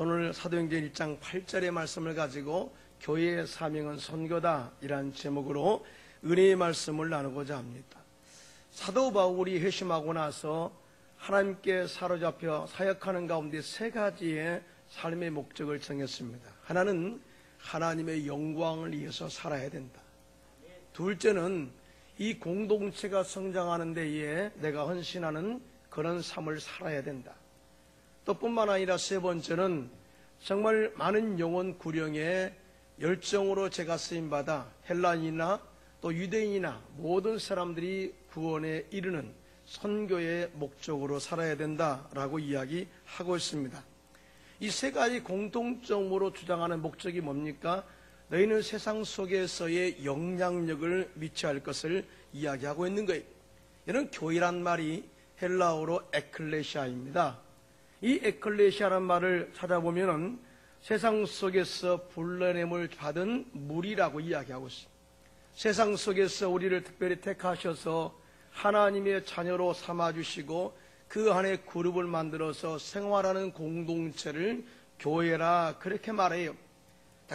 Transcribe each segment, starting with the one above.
오늘 사도행전 1장 8절의 말씀을 가지고 교회의 사명은 선교다 이란 제목으로 은혜의 말씀을 나누고자 합니다. 사도 바울이 회심하고 나서 하나님께 사로잡혀 사역하는 가운데 세 가지의 삶의 목적을 정했습니다. 하나는 하나님의 영광을 위해서 살아야 된다. 둘째는 이 공동체가 성장하는 데에 내가 헌신하는 그런 삶을 살아야 된다. 또 뿐만 아니라 세 번째는 정말 많은 영혼 구령에 열정으로 제가 쓰임받아 헬라인이나 또 유대인이나 모든 사람들이 구원에 이르는 선교의 목적으로 살아야 된다라고 이야기하고 있습니다. 이 세 가지 공통점으로 주장하는 목적이 뭡니까? 너희는 세상 속에서의 영향력을 미쳐야 할 것을 이야기하고 있는 거예요. 이런 교회란 말이 헬라어로 에클레시아입니다. 이 에클레시아란 말을 찾아보면 세상 속에서 불러냄을 받은 무리라고 이야기하고 있습니다. 세상 속에서 우리를 특별히 택하셔서 하나님의 자녀로 삼아주시고 그 안에 그룹을 만들어서 생활하는 공동체를 교회라 그렇게 말해요.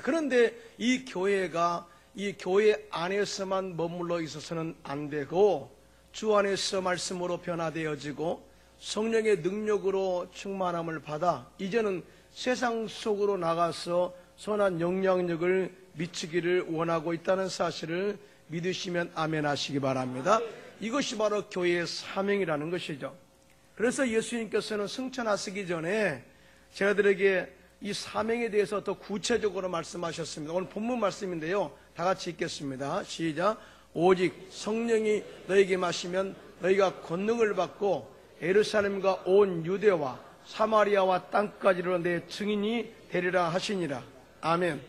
그런데 이 교회가 이 교회 안에서만 머물러 있어서는 안 되고 주 안에서 말씀으로 변화되어지고 성령의 능력으로 충만함을 받아 이제는 세상 속으로 나가서 선한 영향력을 미치기를 원하고 있다는 사실을 믿으시면 아멘 하시기 바랍니다. 이것이 바로 교회의 사명이라는 것이죠. 그래서 예수님께서는 승천하시기 전에 저희들에게 이 사명에 대해서 더 구체적으로 말씀하셨습니다. 오늘 본문 말씀인데요, 다 같이 읽겠습니다. 시작. 오직 성령이 너에게 마시면 너희가 권능을 받고 예루살렘과 온 유대와 사마리아와 땅까지로 내 증인이 되리라 하시니라. 아멘.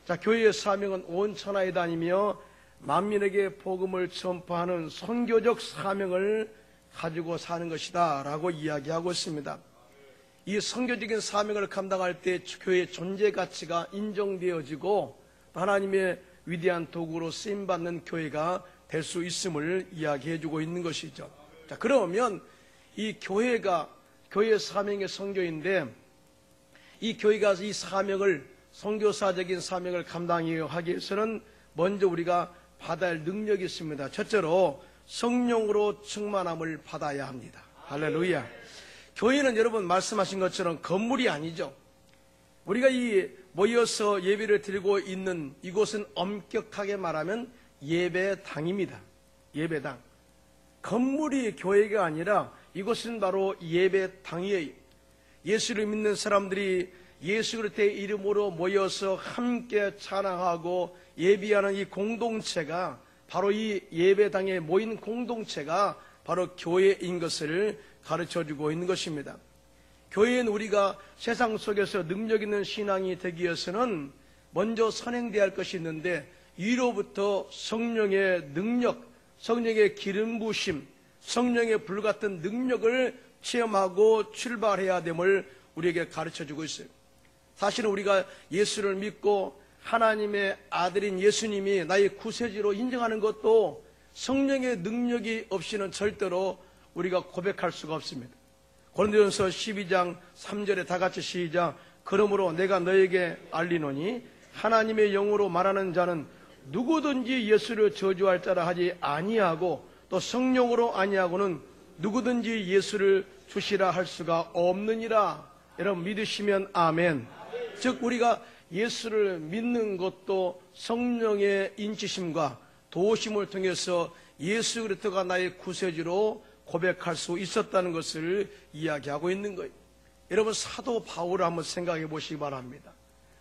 자, 교회의 사명은 온 천하에 다니며 만민에게 복음을 전파하는 선교적 사명을 가지고 사는 것이다 라고 이야기하고 있습니다. 이 선교적인 사명을 감당할 때 교회의 존재 가치가 인정되어지고 하나님의 위대한 도구로 쓰임받는 교회가 될 수 있음을 이야기해주고 있는 것이죠. 자, 그러면 이 교회가 교회의 사명의 선교인데 이 교회가 이 사명을 선교사적인 사명을 감당하기 위해서는 먼저 우리가 받아야 할 능력이 있습니다. 첫째로 성령으로 충만함을 받아야 합니다. 할렐루야. 교회는 여러분 말씀하신 것처럼 건물이 아니죠. 우리가 이 모여서 예배를 드리고 있는 이곳은 엄격하게 말하면 예배당입니다. 예배당. 건물이 교회가 아니라 이곳은 바로 예배당이에요. 예수를 믿는 사람들이 예수 그리스도의 이름으로 모여서 함께 찬양하고 예배하는 이 공동체가 바로 이 예배당에 모인 공동체가 바로 교회인 것을 가르쳐주고 있는 것입니다. 교회는 우리가 세상 속에서 능력 있는 신앙이 되기 위해서는 먼저 선행되어야 할 것이 있는데 위로부터 성령의 능력, 성령의 기름 부으심, 성령의 불같은 능력을 체험하고 출발해야 됨을 우리에게 가르쳐주고 있어요. 사실은 우리가 예수를 믿고 하나님의 아들인 예수님이 나의 구세주로 인정하는 것도 성령의 능력이 없이는 절대로 우리가 고백할 수가 없습니다. 고린도전서 12장 3절에 다 같이 시작. 그러므로 내가 너에게 알리노니 하나님의 영으로 말하는 자는 누구든지 예수를 저주할 자라 하지 아니하고 또 성령으로 아니하고는 누구든지 예수를 주시라 할 수가 없느니라. 여러분 믿으시면 아멘. 즉 우리가 예수를 믿는 것도 성령의 인치심과 도우심을 통해서 예수 그리스도가 나의 구세주로 고백할 수 있었다는 것을 이야기하고 있는 거예요. 여러분 사도 바울을 한번 생각해 보시기 바랍니다.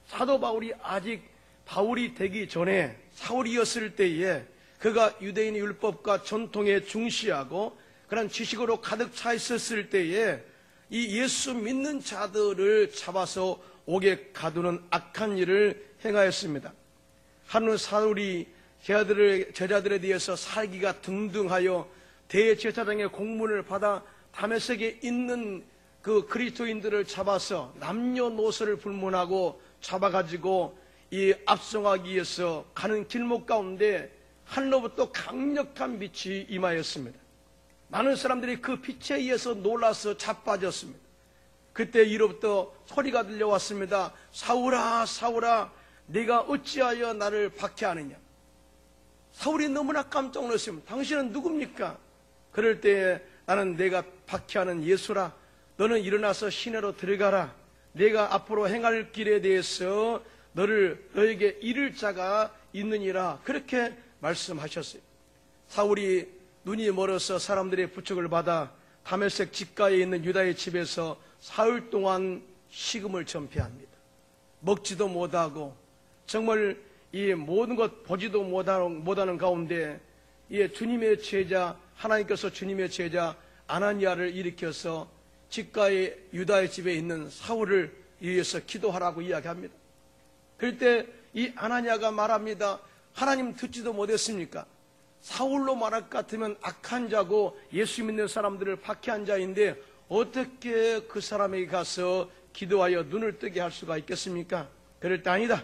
사도 바울이 아직 바울이 되기 전에 사울이었을 때에 그가 유대인의 율법과 전통에 중시하고 그런 지식으로 가득 차 있었을 때에 이 예수 믿는 자들을 잡아서 옥에 가두는 악한 일을 행하였습니다. 하루는 사울이 제자들에 대해서 살기가 등등하여 대제사장의 공문을 받아 다메섹에 있는 그 그리스도인들을 잡아서 남녀노소를 불문하고 잡아가지고 이 압송하기 위해서 가는 길목 가운데 하늘로부터 강력한 빛이 임하였습니다. 많은 사람들이 그 빛에 의해서 놀라서 자빠졌습니다. 그때 이로부터 소리가 들려왔습니다. 사울아, 사울아, 네가 어찌하여 나를 박해하느냐. 사울이 너무나 깜짝 놀랐습니다. 당신은 누굽니까? 그럴 때에 나는 내가 박해하는 예수라. 너는 일어나서 시내로 들어가라. 내가 앞으로 행할 길에 대해서 너에게 이를 자가 있느니라. 그렇게 말씀하셨어요. 사울이 눈이 멀어서 사람들의 부축을 받아 다메섹 집가에 있는 유다의 집에서 사흘 동안 식음을 전폐합니다. 먹지도 못하고 정말 이 모든 것 보지도 못하는 가운데 주님의 제자, 하나님께서 주님의 제자 아나니아를 일으켜서 집가의 유다의 집에 있는 사울을 위해서 기도하라고 이야기합니다. 그럴 때 이 아나니아가 말합니다. 하나님 듣지도 못했습니까? 사울로 말할 것 같으면 악한 자고 예수 믿는 사람들을 박해한 자인데 어떻게 그 사람에게 가서 기도하여 눈을 뜨게 할 수가 있겠습니까? 그럴 때 아니다.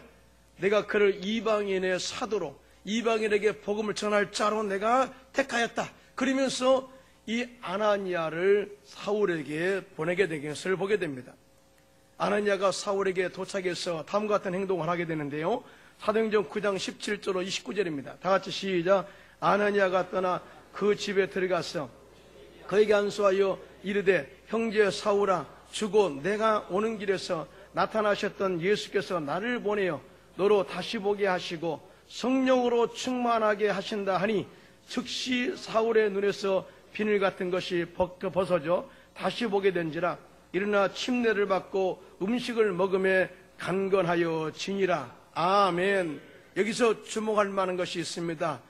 내가 그를 이방인의 사도로, 이방인에게 복음을 전할 자로 내가 택하였다. 그러면서 이 아나니아를 사울에게 보내게 된 것을 보게 됩니다. 아나니아가 사울에게 도착해서 다음과 같은 행동을 하게 되는데요. 사도행전 9장 17절로 29절입니다. 다 같이 시작. 아나니아가 떠나 그 집에 들어가서 그에게 안수하여 이르되 형제 사울아, 주고 내가 오는 길에서 나타나셨던 예수께서 나를 보내어 너로 다시 보게 하시고 성령으로 충만하게 하신다 하니 즉시 사울의 눈에서 비늘 같은 것이 벗어져 다시 보게 된지라. 일어나 침례를 받고 음식을 먹음에 강건하여 지니라. 아멘. 여기서 주목할 만한 것이 있습니다.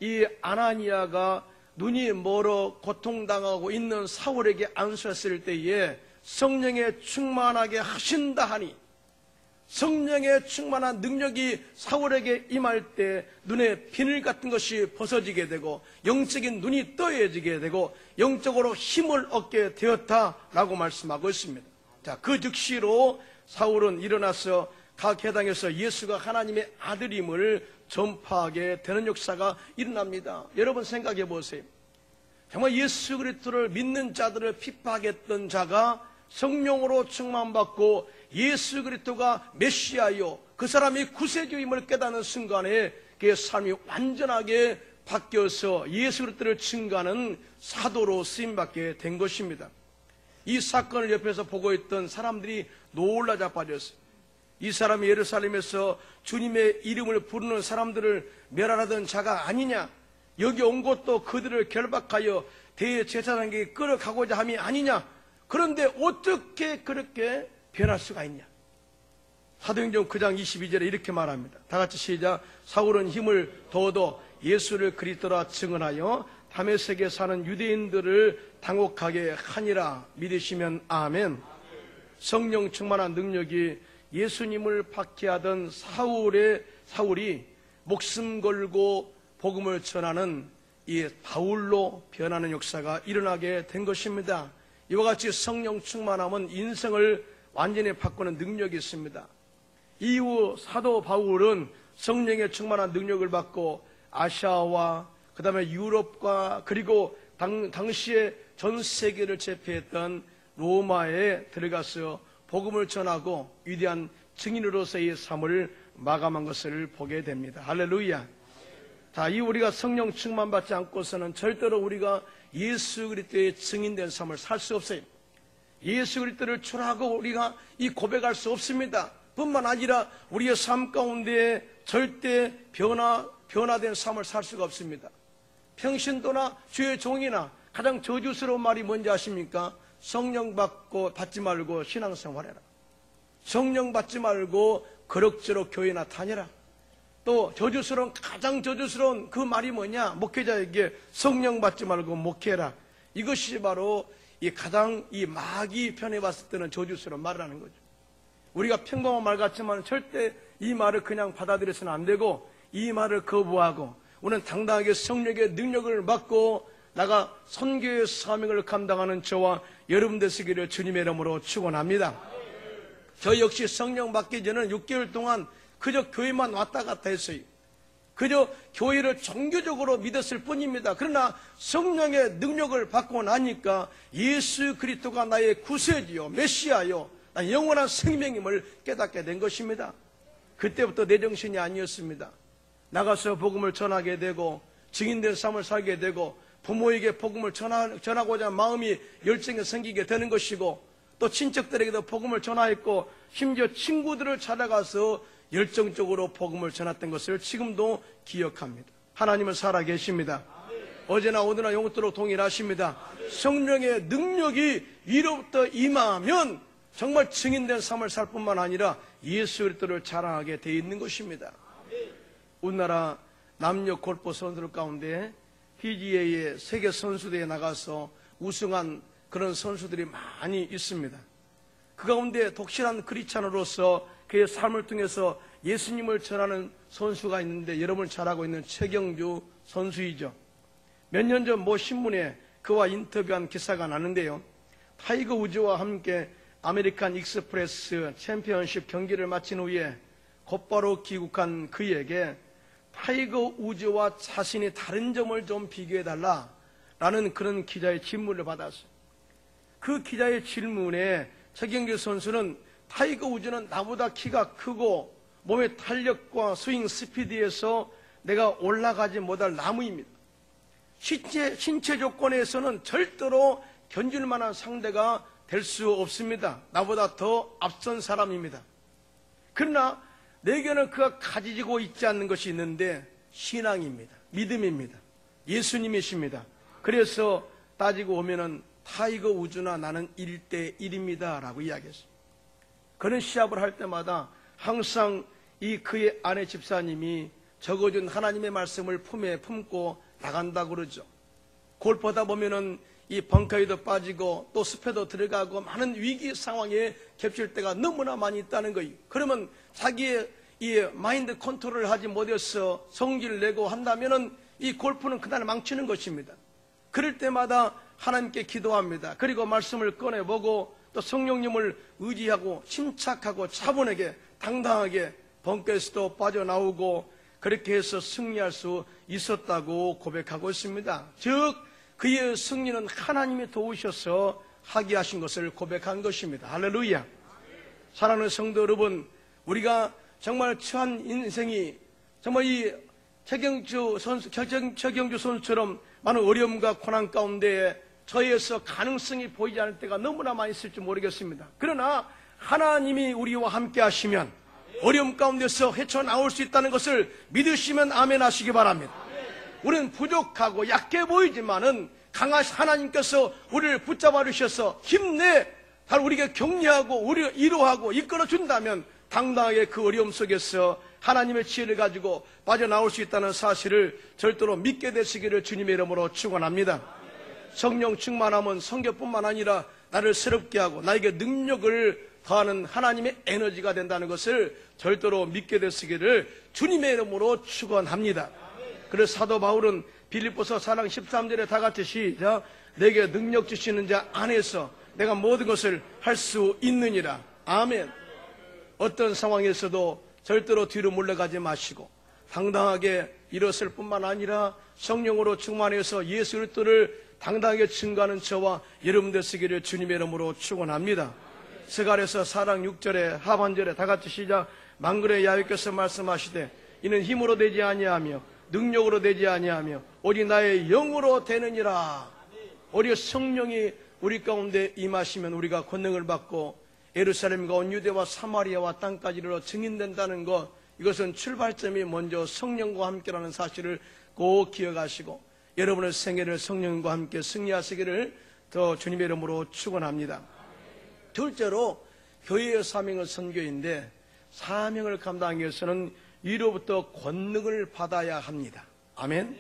이 아나니아가 눈이 멀어 고통당하고 있는 사울에게 안수했을 때에 성령에 충만하게 하신다 하니, 성령의 충만한 능력이 사울에게 임할 때 눈에 비늘 같은 것이 벗어지게 되고 영적인 눈이 떠해지게 되고 영적으로 힘을 얻게 되었다라고 말씀하고 있습니다. 자, 그 즉시로 사울은 일어나서 각 해당에서 예수가 하나님의 아들임을 전파하게 되는 역사가 일어납니다. 여러분 생각해 보세요. 정말 예수 그리스도를 믿는 자들을 핍박했던 자가 성령으로 충만받고 예수 그리스도가 메시아요, 그 사람이 구세주임을 깨닫는 순간에 그의 삶이 완전하게 바뀌어서 예수 그리스도를 증거하는 사도로 쓰임받게 된 것입니다. 이 사건을 옆에서 보고 있던 사람들이 놀라 자빠졌어요. 이 사람이 예루살렘에서 주님의 이름을 부르는 사람들을 멸하라던 자가 아니냐, 여기 온 것도 그들을 결박하여 대제사장에게 끌어가고자 함이 아니냐. 그런데 어떻게 그렇게 변할 수가 있냐. 사도행전 9장 22절에 이렇게 말합니다. 다 같이 시작. 사울은 힘을 더얻어 예수를 그리스도라 증언하여 다메섹에 사는 유대인들을 당혹하게 하니라. 믿으시면 아멘. 성령 충만한 능력이 예수님을 박해하던 사울이 목숨 걸고 복음을 전하는 이 바울로 변하는 역사가 일어나게 된 것입니다. 이와 같이 성령 충만함은 인생을 완전히 바꾸는 능력이 있습니다. 이후 사도 바울은 성령의 충만한 능력을 받고 아시아와 그 다음에 유럽과 그리고 당시에 전 세계를 제패했던 로마에 들어가서 복음을 전하고 위대한 증인으로서의 삶을 마감한 것을 보게 됩니다. 할렐루야. 자, 이 우리가 성령 충만받지 않고서는 절대로 우리가 예수 그리스도의 증인된 삶을 살 수 없어요. 예수 그리스도를 주라고 우리가 이 고백할 수 없습니다. 뿐만 아니라 우리의 삶 가운데 절대 변화된 삶을 살 수가 없습니다. 평신도나 주의 종이나 가장 저주스러운 말이 뭔지 아십니까? 성령 받지 말고 신앙생활해라. 성령 받지 말고 그럭저럭 교회나 다녀라. 또 가장 저주스러운 그 말이 뭐냐? 목회자에게 성령 받지 말고 목회해라. 이것이 바로 가장 마귀 편에 봤을 때는 저주스러운 말이라는 거죠. 우리가 평범한 말 같지만 절대 이 말을 그냥 받아들여서는 안 되고 이 말을 거부하고 우리는 당당하게 성령의 능력을 받고 나가 선교의 사명을 감당하는 저와 여러분 되시기를 주님의 이름으로 축원합니다. 저 역시 성령 받기 전에는 6개월 동안 그저 교회만 왔다 갔다 했어요. 그저 교회를 종교적으로 믿었을 뿐입니다. 그러나 성령의 능력을 받고 나니까 예수 그리스도가 나의 구세주요 메시아요 나 영원한 생명임을 깨닫게 된 것입니다. 그때부터 내 정신이 아니었습니다. 나가서 복음을 전하게 되고 증인된 삶을 살게 되고 부모에게 복음을 전하고자 마음이 열정이 생기게 되는 것이고 또 친척들에게도 복음을 전하였고 심지어 친구들을 찾아가서 열정적으로 복음을 전했던 것을 지금도 기억합니다. 하나님은 살아계십니다. 어제나 오늘나 영원토록 동일하십니다. 성령의 능력이 위로부터 임하면 정말 증인된 삶을 살 뿐만 아니라 예수 그리스도를 자랑하게 되어 있는 것입니다. 우리나라 남녀 골프 선수들 가운데 PGA의 세계 선수대회에 나가서 우승한 그런 선수들이 많이 있습니다. 그 가운데 독실한 크리스찬으로서 그의 삶을 통해서 예수님을 전하는 선수가 있는데 여러분 잘 알고 있는 최경주 선수이죠. 몇 년 전 모 신문에 그와 인터뷰한 기사가 나는데요. 타이거 우즈와 함께 아메리칸 익스프레스 챔피언십 경기를 마친 후에 곧바로 귀국한 그에게 타이거 우즈와 자신이 다른 점을 좀 비교해달라라는 그런 기자의 질문을 받았어요. 그 기자의 질문에 최경주 선수는 타이거 우즈는 나보다 키가 크고 몸의 탄력과 스윙 스피드에서 내가 올라가지 못할 나무입니다. 신체 조건에서는 절대로 견줄 만한 상대가 될 수 없습니다. 나보다 더 앞선 사람입니다. 그러나 내게는 그가 가지고 있지 않는 것이 있는데 신앙입니다. 믿음입니다. 예수님이십니다. 그래서 따지고 오면은 타이거 우즈나 나는 1대1입니다 라고 이야기했어요. 그는 시합을 할 때마다 항상 이 그의 아내 집사님이 적어준 하나님의 말씀을 품에 품고 나간다고 그러죠. 골프하다 보면은 이 벙커에도 빠지고 또 숲에도 들어가고 많은 위기 상황에 겹칠 때가 너무나 많이 있다는 거예요. 그러면 자기의 이 마인드 컨트롤을 하지 못해서 성질을 내고 한다면은 이 골프는 그날 망치는 것입니다. 그럴 때마다 하나님께 기도합니다. 그리고 말씀을 꺼내보고 또 성령님을 의지하고 침착하고 차분하게 당당하게 벙커에서도 빠져나오고 그렇게 해서 승리할 수 있었다고 고백하고 있습니다. 즉 그의 승리는 하나님이 도우셔서 하게 하신 것을 고백한 것입니다. 할렐루야. 사랑하는 성도 여러분, 우리가 정말 처한 인생이 정말 이 최경주 선수처럼 많은 어려움과 고난 가운데 저에서 가능성이 보이지 않을 때가 너무나 많이 있을지 모르겠습니다. 그러나 하나님이 우리와 함께 하시면 어려움 가운데서 헤쳐나올 수 있다는 것을 믿으시면 아멘 하시기 바랍니다. 우리는 부족하고 약해 보이지만은 강하신 하나님께서 우리를 붙잡아 주셔서 힘내 우리에게 격려하고 우리를 위로하고 이끌어 준다면 당당하게 그 어려움 속에서 하나님의 지혜를 가지고 빠져나올 수 있다는 사실을 절대로 믿게 되시기를 주님의 이름으로 축원합니다. 성령 충만함은 성경뿐만 아니라 나를 새롭게 하고 나에게 능력을 더하는 하나님의 에너지가 된다는 것을 절대로 믿게 되시기를 주님의 이름으로 축원합니다. 그래서 사도 바울은 빌립보서 4장 13절에 다 같이 시작. 내게 능력 주시는 자 안에서 내가 모든 것을 할 수 있느니라. 아멘. 어떤 상황에서도 절대로 뒤로 물러가지 마시고 당당하게 일어설 뿐만 아니라 성령으로 충만해서 예수 그리스도를 당당하게 증거하는 저와 여러분 되시기를 주님의 이름으로 축원합니다. 스가랴서 4장 6절에 하반절에 다 같이 시작. 만군의 야훼께서 말씀하시되 이는 힘으로 되지 아니하며 능력으로 되지 아니하며 오직 나의 영으로 되느니라. 오히려 성령이 우리 가운데 임하시면 우리가 권능을 받고 예루살렘과 온 유대와 사마리아와 땅까지 이르러 증인된다는 것, 이것은 출발점이 먼저 성령과 함께라는 사실을 꼭 기억하시고 여러분의 생애를 성령과 함께 승리하시기를 더 주님의 이름으로 축원합니다. 둘째로 교회의 사명은 선교인데 사명을 감당하기 위해서는 위로부터 권능을 받아야 합니다. 아멘.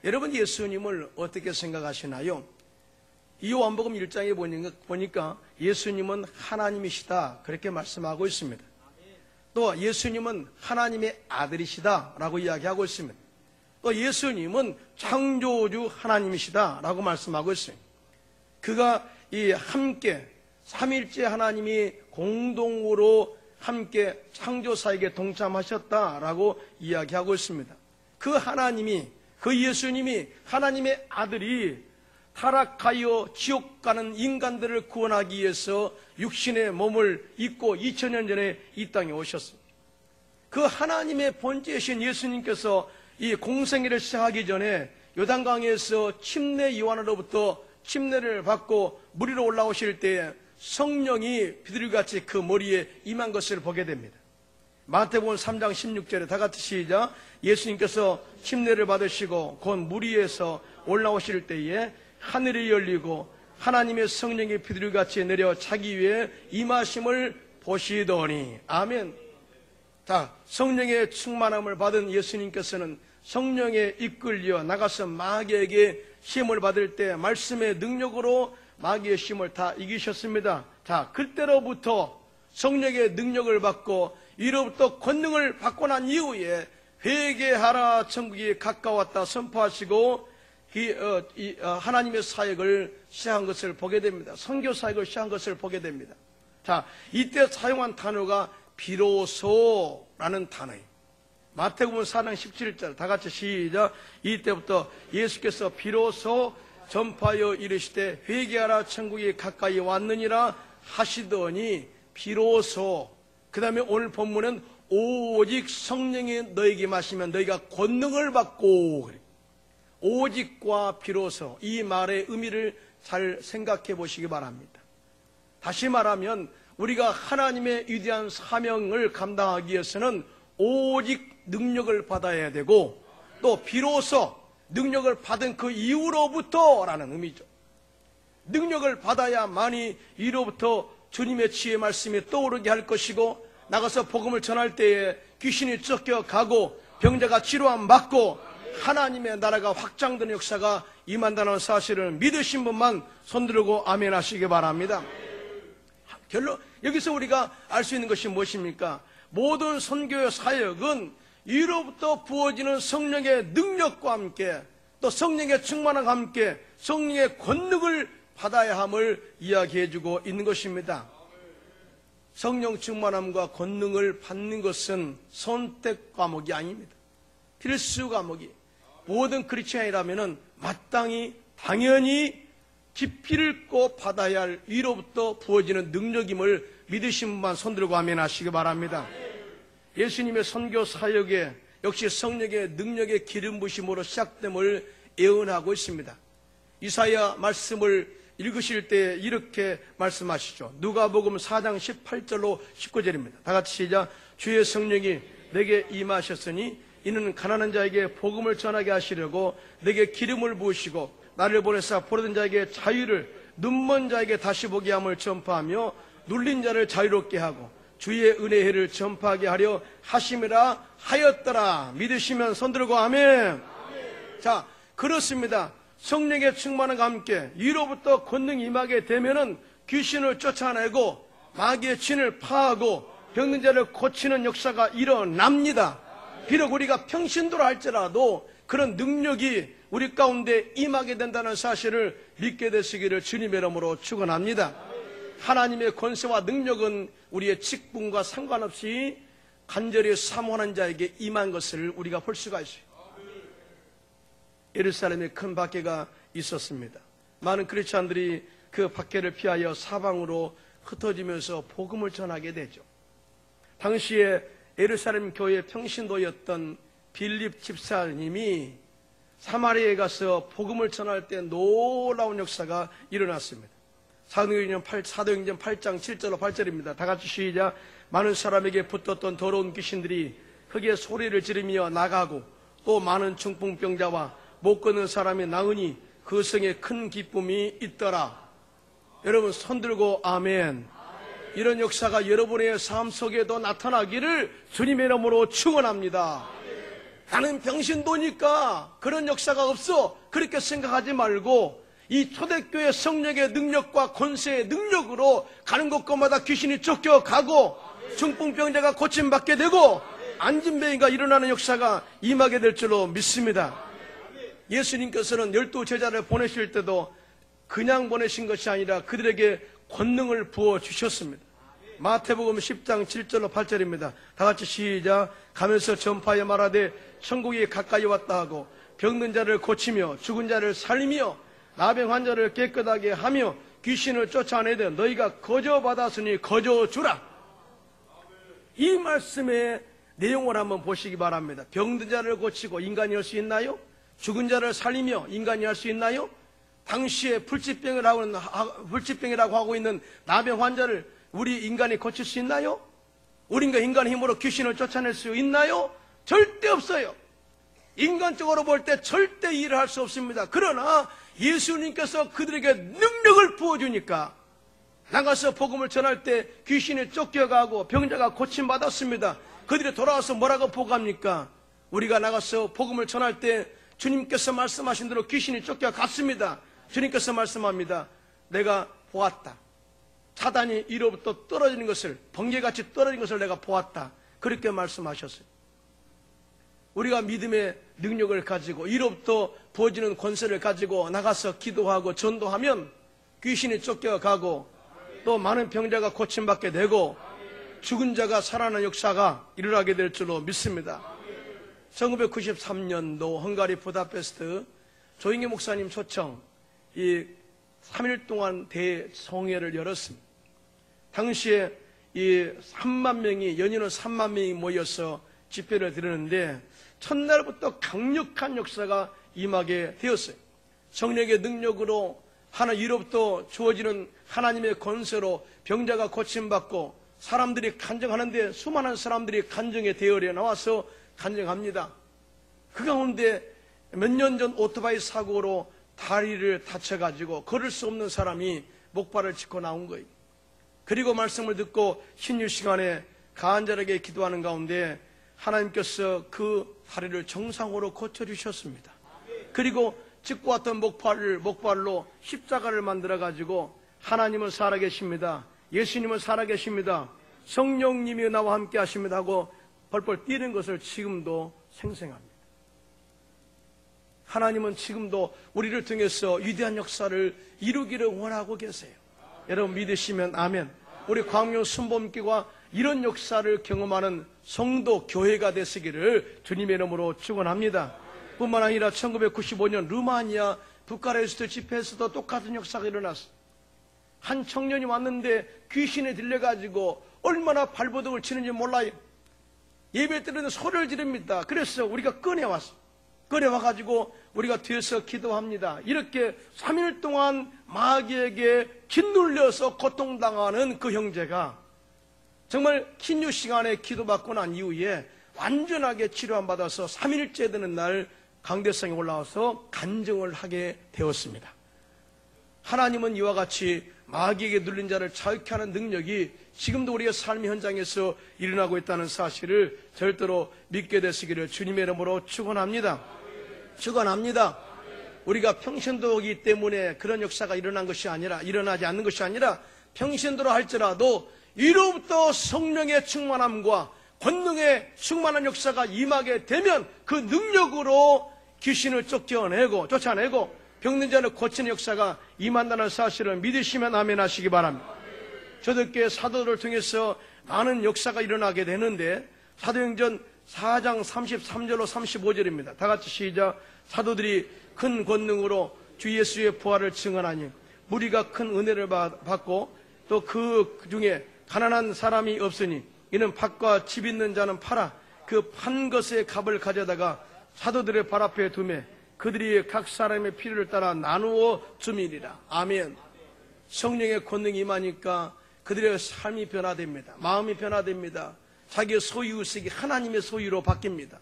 여러분 예수님을 어떻게 생각하시나요? 이 요한복음 1장에 보니까 예수님은 하나님이시다 그렇게 말씀하고 있습니다. 또 예수님은 하나님의 아들이시다 라고 이야기하고 있습니다. 또 예수님은 창조주 하나님이시다 라고 말씀하고 있어요. 그가 이 함께 삼일째 하나님이 공동으로 함께 창조사역에 동참하셨다라고 이야기하고 있습니다. 그 하나님이, 그 예수님이, 하나님의 아들이 타락하여 지옥 가는 인간들을 구원하기 위해서 육신의 몸을 입고 2000년 전에 이 땅에 오셨습니다. 그 하나님의 본체이신 예수님께서 이 공생애를 시작하기 전에 요단강에서 침례 요한으로부터 침례를 받고 물 위로 올라오실 때에 성령이 비둘기같이 그 머리에 임한 것을 보게 됩니다. 마태복음 3장 16절에 다 같이 시작. 예수님께서 침례를 받으시고 곧 물 위에서 올라오실 때에 하늘이 열리고 하나님의 성령이 비둘기같이 내려 자기 위에 임하심을 보시더니. 아멘. 자, 성령의 충만함을 받은 예수님께서는 성령에 이끌려 나가서 마귀에게 시험을 받을 때 말씀의 능력으로 마귀의 시험을 다 이기셨습니다. 자, 그때로부터 성령의 능력을 받고 이로부터 권능을 받고 난 이후에 회개하라, 천국이 가까웠다 선포하시고 하나님의 사역을 시작한 것을 보게 됩니다. 선교 사역을 시작한 것을 보게 됩니다. 자, 이때 사용한 단어가 비로소라는 단어예요. 마태복음 4장 17절 다 같이 시작. 이때부터 예수께서 비로소 전파하여 이르시되 회개하라, 천국이 가까이 왔느니라 하시더니 비로소. 그 다음에 오늘 본문은 오직 성령이 너에게 마시면 너희가 권능을 받고. 그래. 오직과 비로소, 이 말의 의미를 잘 생각해 보시기 바랍니다. 다시 말하면 우리가 하나님의 위대한 사명을 감당하기 위해서는 오직 능력을 받아야 되고 또 비로소 능력을 받은 그 이후로부터 라는 의미죠. 능력을 받아야만이 이로부터 주님의 지혜의 말씀이 떠오르게 할 것이고 나가서 복음을 전할 때에 귀신이 쫓겨가고 병자가 치료함 받고 하나님의 나라가 확장되는 역사가 임한다는 사실을 믿으신 분만 손들고 아멘 하시기 바랍니다. 결론, 여기서 우리가 알 수 있는 것이 무엇입니까? 모든 선교의 사역은 이로부터 부어지는 성령의 능력과 함께 또 성령의 충만함과 함께 성령의 권능을 받아야 함을 이야기해주고 있는 것입니다. 성령 충만함과 권능을 받는 것은 선택 과목이 아닙니다. 필수 과목이. 모든 크리스찬이라면 마땅히 당연히 깊이를 꼭 받아야 할 위로부터 부어지는 능력임을 믿으신 분만 손들고 아멘 하시기 바랍니다. 예수님의 선교 사역에 역시 성령의 능력의 기름 부심으로 시작됨을 예언하고 있습니다. 이사야 말씀을 읽으실 때 이렇게 말씀하시죠. 누가복음 4장 18절로 19절입니다. 다 같이 시작. 주의 성령이 내게 임하셨으니 이는 가난한 자에게 복음을 전하게 하시려고 내게 기름을 부으시고 나를 보내사 포로된 자에게 자유를, 눈먼 자에게 다시 보게 함을 전파하며 눌린 자를 자유롭게 하고 주의 은혜의 해를 전파하게 하려 하심이라 하였더라. 믿으시면 손들고 아멘. 자, 그렇습니다. 성령의 충만함과 함께 이로부터 권능이 임하게 되면은 귀신을 쫓아내고 마귀의 진을 파하고 병든 자를 고치는 역사가 일어납니다. 비록 우리가 평신도라 할지라도 그런 능력이 우리 가운데 임하게 된다는 사실을 믿게 되시기를 주님의 이름으로 축원합니다. 하나님의 권세와 능력은 우리의 직분과 상관없이 간절히 사모하는 자에게 임한 것을 우리가 볼 수가 있어요. 예루살렘에 큰 박해가 있었습니다. 많은 크리스찬들이 그 박해를 피하여 사방으로 흩어지면서 복음을 전하게 되죠. 당시에 예루살렘 교회 평신도였던 빌립 집사님이 사마리아에 가서 복음을 전할 때 놀라운 역사가 일어났습니다. 사도행전 8장 7절로 8절입니다. 다 같이 시작. 많은 사람에게 붙었던 더러운 귀신들이 크게 소리를 지르며 나가고 또 많은 중풍병자와 못 걷는 사람이 나으니 그 성에 큰 기쁨이 있더라. 여러분 손들고 아멘. 이런 역사가 여러분의 삶 속에도 나타나기를 주님의 이름으로 축원합니다. 나는 병신도니까 그런 역사가 없어 그렇게 생각하지 말고 이 초대교회 성령의 능력과 권세의 능력으로 가는 곳곳마다 귀신이 쫓겨가고 중풍병자가 고침받게 되고 안진뱅이가 일어나는 역사가 임하게 될 줄로 믿습니다. 예수님께서는 12제자를 보내실 때도 그냥 보내신 것이 아니라 그들에게 권능을 부어주셨습니다. 마태복음 10장 7절로 8절입니다. 다 같이 시작. 가면서 전파하여 말하되 천국이 가까이 왔다 하고 병든 자를 고치며 죽은 자를 살리며 나병 환자를 깨끗하게 하며 귀신을 쫓아내되 너희가 거저 받았으니 거저 주라. 이 말씀의 내용을 한번 보시기 바랍니다. 병든 자를 고치고 인간이 할 수 있나요? 죽은 자를 살리며 인간이 할 수 있나요? 당시에 불치병이라고 하고 있는 나병 환자를 우리 인간이 고칠 수 있나요? 우리가 인간의 힘으로 귀신을 쫓아낼 수 있나요? 절대 없어요. 인간적으로 볼 때 절대 일을 할 수 없습니다. 그러나 예수님께서 그들에게 능력을 부어주니까 나가서 복음을 전할 때 귀신이 쫓겨가고 병자가 고침받았습니다. 그들이 돌아와서 뭐라고 보고합니까? 우리가 나가서 복음을 전할 때 주님께서 말씀하신 대로 귀신이 쫓겨갔습니다. 주님께서 말씀합니다. 내가 보았다. 사단이 이로부터 떨어지는 것을, 번개같이 떨어지는 것을 내가 보았다. 그렇게 말씀하셨어요. 우리가 믿음의 능력을 가지고 이로부터 부어지는 권세를 가지고 나가서 기도하고 전도하면 귀신이 쫓겨가고 또 많은 병자가 고침받게 되고 죽은 자가 살아나는 역사가 일어나게 될 줄로 믿습니다. 1993년도 헝가리 부다페스트 조인계 목사님 초청 이 3일 동안 대성회를 열었습니다. 당시에 이 3만 명이 연인은 3만 명이 모여서 집회를 드리는데 첫날부터 강력한 역사가 임하게 되었어요. 성령의 능력으로 하나 이로부터 주어지는 하나님의 권세로 병자가 고침받고 사람들이 간증하는데 수많은 사람들이 간증의 대열에 나와서 간증합니다. 그 가운데 몇 년 전 오토바이 사고로 다리를 다쳐가지고 걸을 수 없는 사람이 목발을 짚고 나온 거예요. 그리고 말씀을 듣고 신유 시간에 간절하게 기도하는 가운데 하나님께서 그 다리를 정상으로 고쳐주셨습니다. 그리고 짚고 왔던 목발로 십자가를 만들어가지고 하나님은 살아계십니다. 예수님은 살아계십니다. 성령님이 나와 함께 하십니다 하고 벌벌 뛰는 것을 지금도 생생합니다. 하나님은 지금도 우리를 통해서 위대한 역사를 이루기를 원하고 계세요. 여러분 믿으시면 아멘. 우리 광명 순복음교회가 이런 역사를 경험하는 성도 교회가 되시기를 주님의 이름으로 축원합니다. 뿐만 아니라 1995년 루마니아 부카레스트 집회에서도 똑같은 역사가 일어났어요. 한 청년이 왔는데 귀신에 들려가지고 얼마나 발버둥을 치는지 몰라요. 예배 때는 소리를 지릅니다. 그래서 우리가 꺼내왔어요. 꺼내와가지고 우리가 뒤에서 기도합니다. 이렇게 3일 동안 마귀에게 짓눌려서 고통당하는 그 형제가 정말 신유 시간에 기도받고 난 이후에 완전하게 치료 받아서 3일째 되는 날 강대상에 올라와서 간증을 하게 되었습니다. 하나님은 이와 같이 마귀에게 눌린 자를 자유케 하는 능력이 지금도 우리의 삶의 현장에서 일어나고 있다는 사실을 절대로 믿게 되시기를 주님의 이름으로 축원합니다. 축원합니다. 우리가 평신도이기 때문에 그런 역사가 일어나지 않는 것이 아니라 평신도로 할지라도 이로부터 성령의 충만함과 권능의 충만한 역사가 임하게 되면 그 능력으로 귀신을 쫓아내고 병든 자를 고치는 역사가 임한다는 사실을 믿으시면 아멘 하시기 바랍니다. 초대교회 사도들을 통해서 많은 역사가 일어나게 되는데 사도행전 4장 33절로 35절입니다. 다 같이 시작. 사도들이 큰 권능으로 주 예수의 부활을 증언하니 무리가 큰 은혜를 받고 또 그 중에 가난한 사람이 없으니 이는 밭과 집 있는 자는 팔아 그 판 것의 값을 가져다가 사도들의 발 앞에 두매 그들이 각 사람의 필요를 따라 나누어 줌이리라. 아멘. 성령의 권능이 임하니까 그들의 삶이 변화됩니다. 마음이 변화됩니다. 자기의 소유의식이 하나님의 소유로 바뀝니다.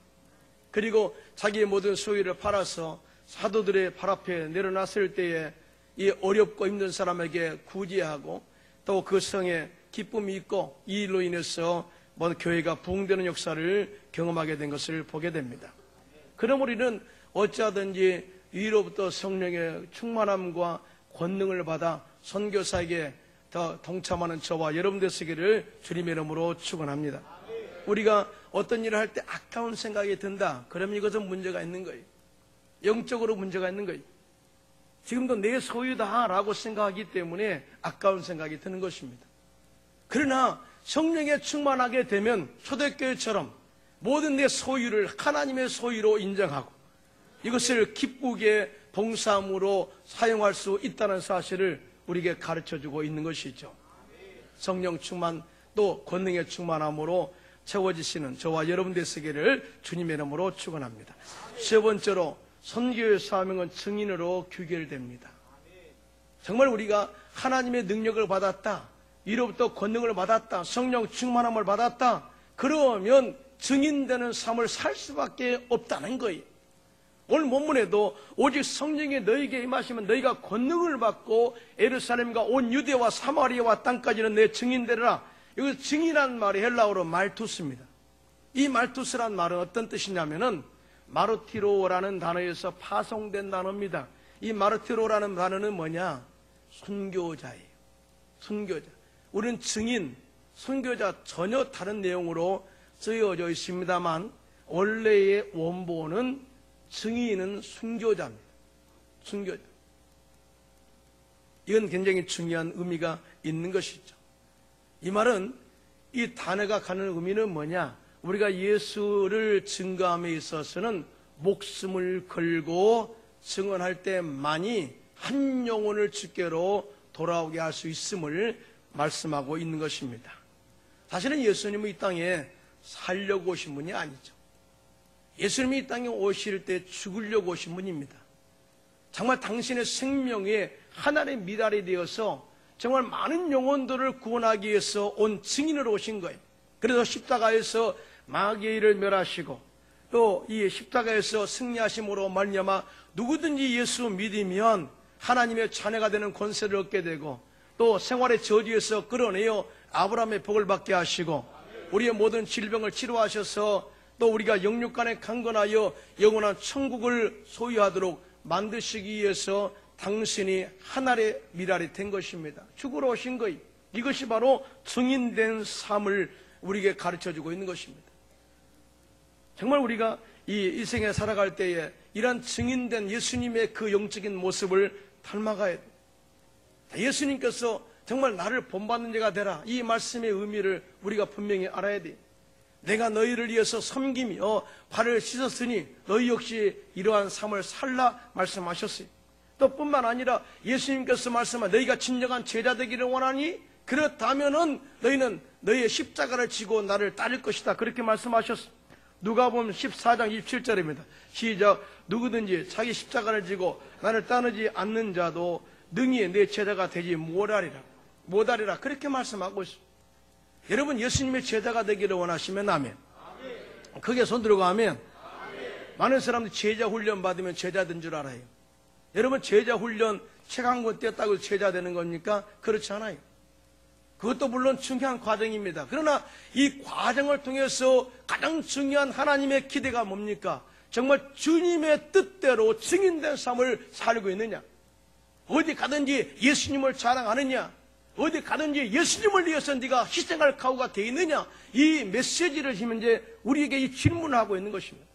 그리고 자기의 모든 소유를 팔아서 사도들의 발 앞에 내려놨을 때에 이 어렵고 힘든 사람에게 구제하고 또 그 성에 기쁨이 있고 이 일로 인해서 교회가 부흥되는 역사를 경험하게 된 것을 보게 됩니다. 그럼 우리는 어찌하든지 위로부터 성령의 충만함과 권능을 받아 선교사에게 더 동참하는 저와 여러분 되시기를 주님의 이름으로 축원합니다. 우리가 어떤 일을 할 때 아까운 생각이 든다. 그러면 이것은 문제가 있는 거예요. 영적으로 문제가 있는 거예요. 지금도 내 소유다라고 생각하기 때문에 아까운 생각이 드는 것입니다. 그러나 성령에 충만하게 되면 초대교회처럼 모든 내 소유를 하나님의 소유로 인정하고 이것을 기쁘게 봉사함으로 사용할 수 있다는 사실을 우리에게 가르쳐주고 있는 것이죠. 성령 충만 또 권능의 충만함으로 채워지시는 저와 여러분 되시기를 주님의 이름으로 축원합니다. 세 번째로 선교의 사명은 증인으로 귀결됩니다. 정말 우리가 하나님의 능력을 받았다, 이로부터 권능을 받았다, 성령 충만함을 받았다, 그러면 증인되는 삶을 살 수밖에 없다는 거예요. 오늘 본문에도 오직 성령이 너희에게 임하시면 너희가 권능을 받고 예루살렘과 온 유대와 사마리아와 땅까지는 내 증인되리라. 여기서 증인이라는 말이 헬라어로 말투스입니다. 이 말투스란 말은 어떤 뜻이냐면은 마르티로라는 단어에서 파송된 단어입니다. 이 마르티로라는 단어는 뭐냐? 순교자예요. 순교자. 우리는 증인, 순교자 전혀 다른 내용으로 쓰여져 있습니다만 원래의 원본은 증인은 순교자입니다. 순교자. 이건 굉장히 중요한 의미가 있는 것이죠. 이 말은 이 단어가 갖는 의미는 뭐냐? 우리가 예수를 증거함에 있어서는 목숨을 걸고 증언할 때만이 한 영혼을 주께로 돌아오게 할 수 있음을 말씀하고 있는 것입니다. 사실은 예수님은 이 땅에 살려고 오신 분이 아니죠. 예수님이 이 땅에 오실 때 죽으려고 오신 분입니다. 정말 당신의 생명에 하나의 미랄이 되어서 정말 많은 영혼들을 구원하기 위해서 온 증인으로 오신 거예요. 그래서 십자가에서 마귀의 일을 멸하시고 또 이 십자가에서 승리하심으로 말미암아 누구든지 예수 믿으면 하나님의 자녀가 되는 권세를 얻게 되고 또 생활의 저주에서 끌어내어 아브라함의 복을 받게 하시고 우리의 모든 질병을 치료하셔서 또 우리가 영육간에 강건하여 영원한 천국을 소유하도록 만드시기 위해서 당신이 하나의 미랄이 된 것입니다. 죽으러 오신 거예요. 이것이 바로 증인된 삶을 우리에게 가르쳐주고 있는 것입니다. 정말 우리가 이 생에 살아갈 때에 이런 증인된 예수님의 그 영적인 모습을 닮아가야 돼요. 예수님께서 정말 나를 본받는 자가 되라, 이 말씀의 의미를 우리가 분명히 알아야 돼요. 내가 너희를 위해서 섬기며 발을 씻었으니 너희 역시 이러한 삶을 살라 말씀하셨어요. 또 뿐만 아니라 예수님께서 말씀한 너희가 진정한 제자 되기를 원하니 그렇다면은 너희는 너희의 십자가를 지고 나를 따를 것이다, 그렇게 말씀하셨어요. 누가복음 14장 27절입니다. 시작. 누구든지 자기 십자가를 지고 나를 따르지 않는 자도 능히 내 제자가 되지 못하리라 그렇게 말씀하고 있습니다. 여러분 예수님의 제자가 되기를 원하시면 아멘. 크게 손 들고 아멘. 많은 사람들이 제자 훈련 받으면 제자 된 줄 알아요. 여러분 제자 훈련 책 한 권 떼었다고 제자 되는 겁니까? 그렇지 않아요. 그것도 물론 중요한 과정입니다. 그러나 이 과정을 통해서 가장 중요한 하나님의 기대가 뭡니까? 정말 주님의 뜻대로 증인된 삶을 살고 있느냐? 어디 가든지 예수님을 자랑하느냐? 어디 가든지 예수님을 위해서 네가 희생할 각오가 되어 있느냐? 이 메시지를 현재 우리에게 이 질문을 하고 있는 것입니다.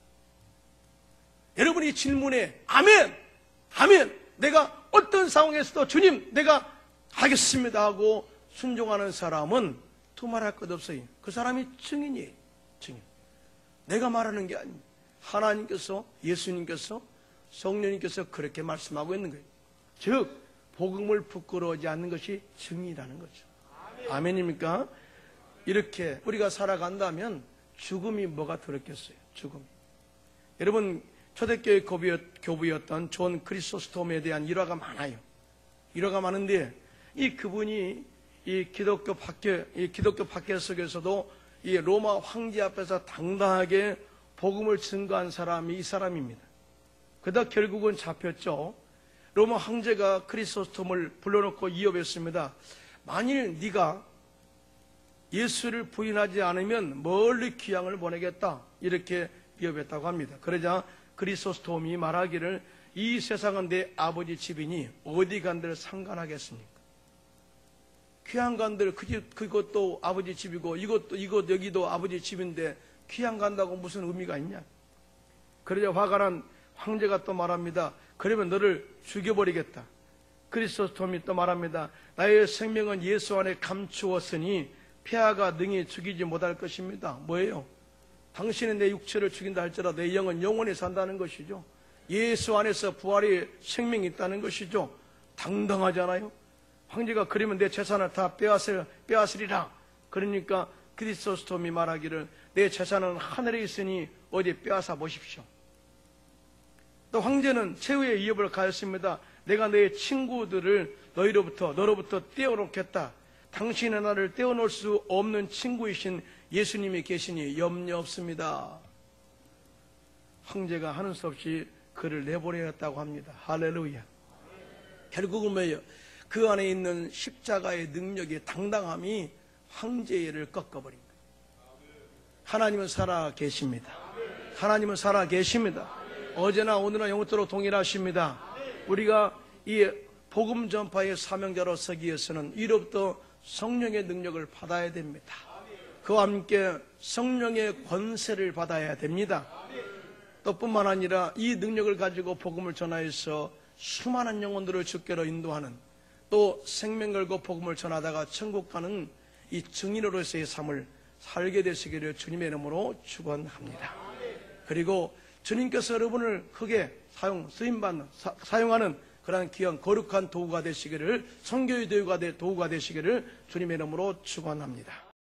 여러분이 이 질문에 아멘! 아멘! 내가 어떤 상황에서도 주님 내가 하겠습니다 하고 순종하는 사람은 두말할 것 없어요. 그 사람이 증인이에요. 증인. 내가 말하는 게 아닙니다. 하나님께서, 예수님께서, 성령님께서 그렇게 말씀하고 있는 거예요. 즉 복음을 부끄러워하지 않는 것이 증인이라는 거죠. 아멘입니까? 이렇게 우리가 살아간다면 죽음이 뭐가 들었겠어요? 죽음. 여러분 초대교회 교부였던 존 크리소스톰에 대한 일화가 많아요. 일화가 많은데 이 그분이 이 기독교 박해 속에서도 이 로마 황제 앞에서 당당하게 복음을 증거한 사람이 이 사람입니다. 그러다 결국은 잡혔죠. 로마 황제가 크리소스톰을 불러놓고 위협했습니다. 만일 네가 예수를 부인하지 않으면 멀리 귀양을 보내겠다, 이렇게 위협했다고 합니다. 그러자 크리소스톰이 말하기를 이 세상은 내 아버지 집이니 어디 간들 상관하겠습니까? 귀양 간들 그것도 아버지 집이고 이것 여기도 아버지 집인데 귀양 간다고 무슨 의미가 있냐? 그러자 화가 난 황제가 또 말합니다. 그러면 너를 죽여버리겠다. 크리소스톰이 또 말합니다. 나의 생명은 예수 안에 감추었으니 폐하가 능히 죽이지 못할 것입니다. 뭐예요? 당신은 내 육체를 죽인다 할지라도 내 영은 영원히 산다는 것이죠. 예수 안에서 부활의 생명이 있다는 것이죠. 당당하잖아요. 황제가 그러면 내 재산을 다 빼앗으리라. 그러니까 크리소스톰이 말하기를 내 재산은 하늘에 있으니 어디 빼앗아 보십시오. 또 황제는 최후의 위협을 가했습니다. 내가 내 친구들을 너로부터 떼어놓겠다. 당신의 나를 떼어놓을 수 없는 친구이신 예수님이 계시니 염려 없습니다. 황제가 하는 수 없이 그를 내보내었다고 합니다. 할렐루야. 결국은 뭐예요? 그 안에 있는 십자가의 능력이 당당함이 황제를 꺾어버린 거예요. 하나님은 살아 계십니다. 하나님은 살아 계십니다. 어제나 오늘나 영원토록 동일하십니다. 우리가 이 복음 전파의 사명자로 서기 위해서는 이로부터 성령의 능력을 받아야 됩니다. 그와 함께 성령의 권세를 받아야 됩니다. 또 뿐만 아니라 이 능력을 가지고 복음을 전하여서 수많은 영혼들을 주께로 인도하는, 또 생명 걸고 복음을 전하다가 천국 가는 이 증인으로서의 삶을 살게 되시기를 주님의 이름으로 축원합니다. 그리고 주님께서 여러분을 크게 사용하는 그러한 귀한 거룩한 도구가 되시기를, 선교의 도구가 되시기를 주님의 이름으로 축원합니다.